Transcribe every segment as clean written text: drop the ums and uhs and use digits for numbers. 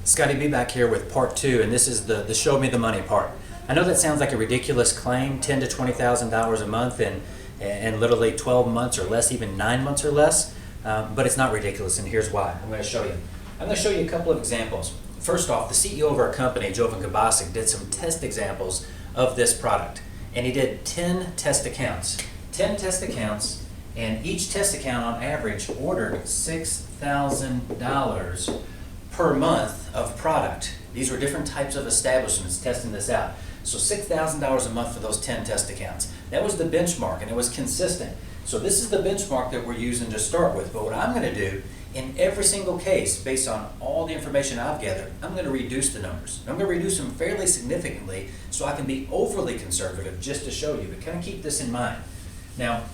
Scotty B back here with part two, and this is the show me the money part. I know that sounds like a ridiculous claim, $10,000 to $20,000 a month and literally 12 months or less, even 9 months or less, but it's not ridiculous, and here's why. I'm going to show you. I'm going to show you a couple of examples. First off, the CEO of our company, Jovan Kabasic, did some test examples of this product, and he did 10 test accounts. 10 test accounts, and each test account on average ordered $6,000 per month of product. These were different types of establishments testing this out. So $6,000 a month for those 10 test accounts. That was the benchmark, and it was consistent. So this is the benchmark that we're using to start with. But what I'm going to do in every single case, based on all the information I've gathered, I'm going to reduce the numbers. I'm going to reduce them fairly significantly so I can be overly conservative just to show you. But kind of keep this in mind. Now,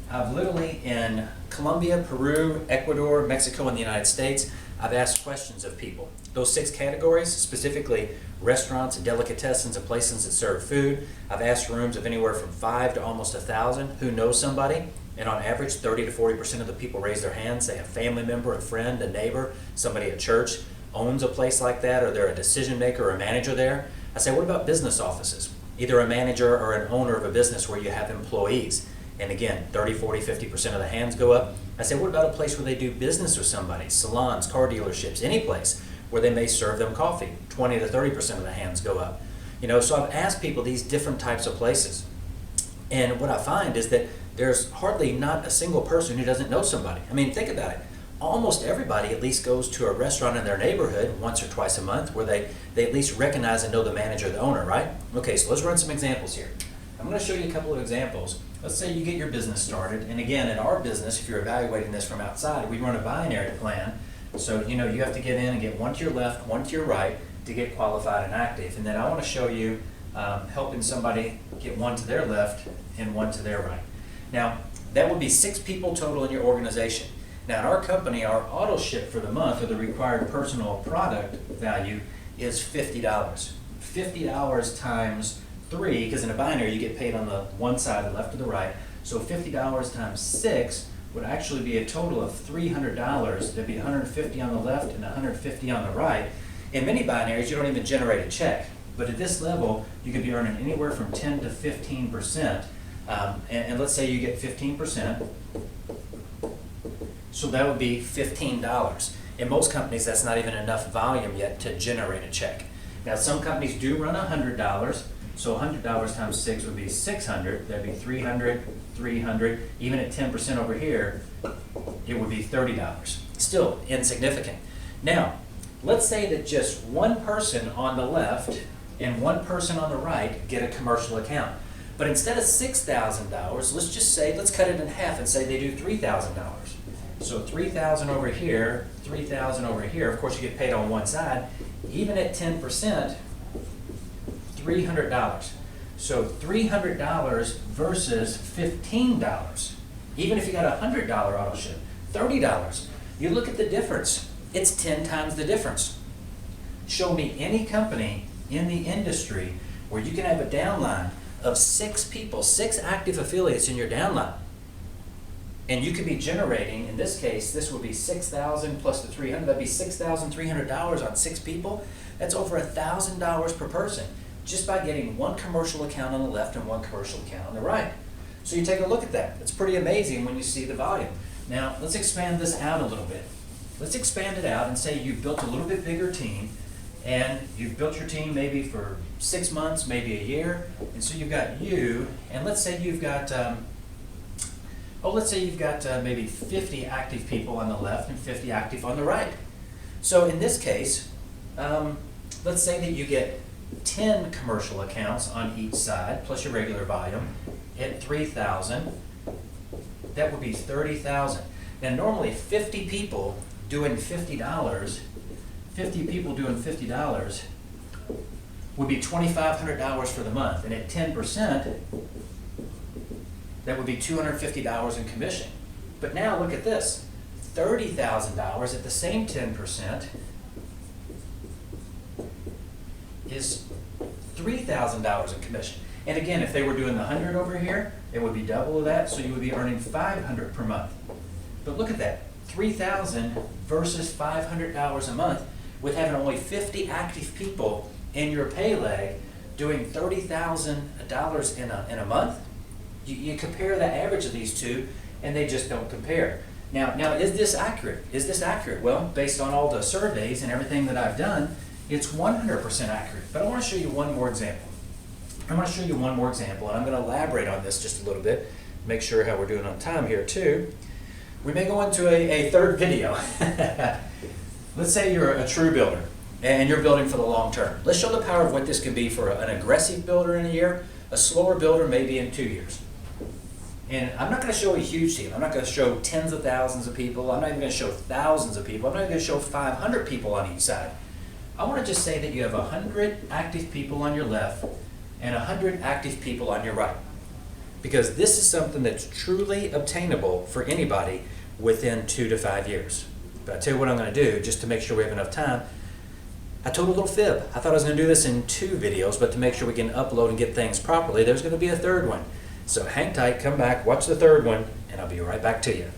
I've literally in Colombia, Peru, Ecuador, Mexico, and the United States, I've asked questions of people. Those 6 categories, specifically restaurants and delicatessens and places that serve food, I've asked rooms of anywhere from 5 to almost 1,000 who know somebody, and on average 30 to 40% of the people raise their hands. They have a family member, a friend, a neighbor, somebody at church owns a place like that, or they're a decision maker or a manager there. I say, what about business offices? Either a manager or an owner of a business where you have employees. And again, 30, 40, 50% of the hands go up. I say, what about a place where they do business with somebody? Salons, car dealerships, any place where they may serve them coffee. 20 to 30% of the hands go up. So I've asked people these different types of places. And what I find is that there's hardly not a single person who doesn't know somebody. I mean, think about it. Almost everybody at least goes to a restaurant in their neighborhood once or twice a month where they at least recognize and know the manager or the owner, right? Okay, so let's run some examples here. I'm going to show you a couple of examples. Let's say you get your business started, and again, in our business, if you're evaluating this from outside, we run a binary plan. So, you have to get in and get one to your left, one to your right to get qualified and active. And then I want to show you helping somebody get one to their left and one to their right. Now, that would be 6 people total in your organization. Now, in our company, our auto ship for the month, or the required personal product value, is $50. $50 times 3, because in a binary you get paid on the one side, the left or the right. So $50 times 6 would actually be a total of $300. That'd be $150 on the left and $150 on the right. In many binaries, you don't even generate a check. But at this level, you could be earning anywhere from 10 to 15%. And let's say you get 15%. So that would be $15. In most companies, that's not even enough volume yet to generate a check. Now, some companies do run $100. So $100 times 6 would be $600. That'd be $300, $300. Even at 10% over here, it would be $30. Still insignificant. Now, let's say that just one person on the left and one person on the right get a commercial account. But instead of $6,000, let's cut it in half and say they do $3,000. So $3,000 over here, $3,000 over here. Of course, you get paid on one side. Even at 10%, $300. So $300 versus $15. Even if you got a $100 auto ship, $30. You look at the difference. It's 10 times the difference. Show me any company in the industry where you can have a downline of 6 people, 6 active affiliates in your downline. And you could be generating, in this case, this would be $6,000 plus the $300. That'd be $6,300 on 6 people. That's over $1,000 per person, just by getting one commercial account on the left and one commercial account on the right. So you take a look at that. It's pretty amazing when you see the volume. Now, let's expand this out a little bit. Let's expand it out and say you've built a little bit bigger team, and you've built your team maybe for 6 months, maybe a year, and so you've got you, and let's say you've got, maybe 50 active people on the left and 50 active on the right. So in this case, let's say that you get 10 commercial accounts on each side, plus your regular volume, at $3,000, that would be $30,000. Now normally 50 people doing $50 would be $2,500 for the month, and at 10%, that would be $250 in commission. But now look at this, $30,000 at the same 10% is $3,000 in commission. And again, if they were doing the 100 over here, it would be double of that, so you would be earning $500 per month. But look at that, $3,000 versus $500 a month. with having only 50 active people in your pay leg doing $30,000 in a month? You compare the average of these two, and they just don't compare. Now, is this accurate? Is this accurate? Well, based on all the surveys and everything that I've done, it's 100% accurate. But I want to show you one more example. I'm going to show you one more example, and I'm going to elaborate on this just a little bit, make sure how we're doing on time here too. We may go into a third video. Let's say you're a true builder, and you're building for the long term. Let's show the power of what this can be for an aggressive builder in a year, a slower builder maybe in 2 years. And I'm not going to show a huge team. I'm not going to show tens of thousands of people. I'm not even going to show thousands of people. I'm not even going to show 500 people on each side. I want to just say that you have 100 active people on your left and 100 active people on your right. Because this is something that's truly obtainable for anybody within 2 to 5 years. But I'll tell you what I'm going to do, just to make sure we have enough time. I told a little fib. I thought I was going to do this in 2 videos, but to make sure we can upload and get things properly, there's going to be a third one. So hang tight, come back, watch the third one, and I'll be right back to you.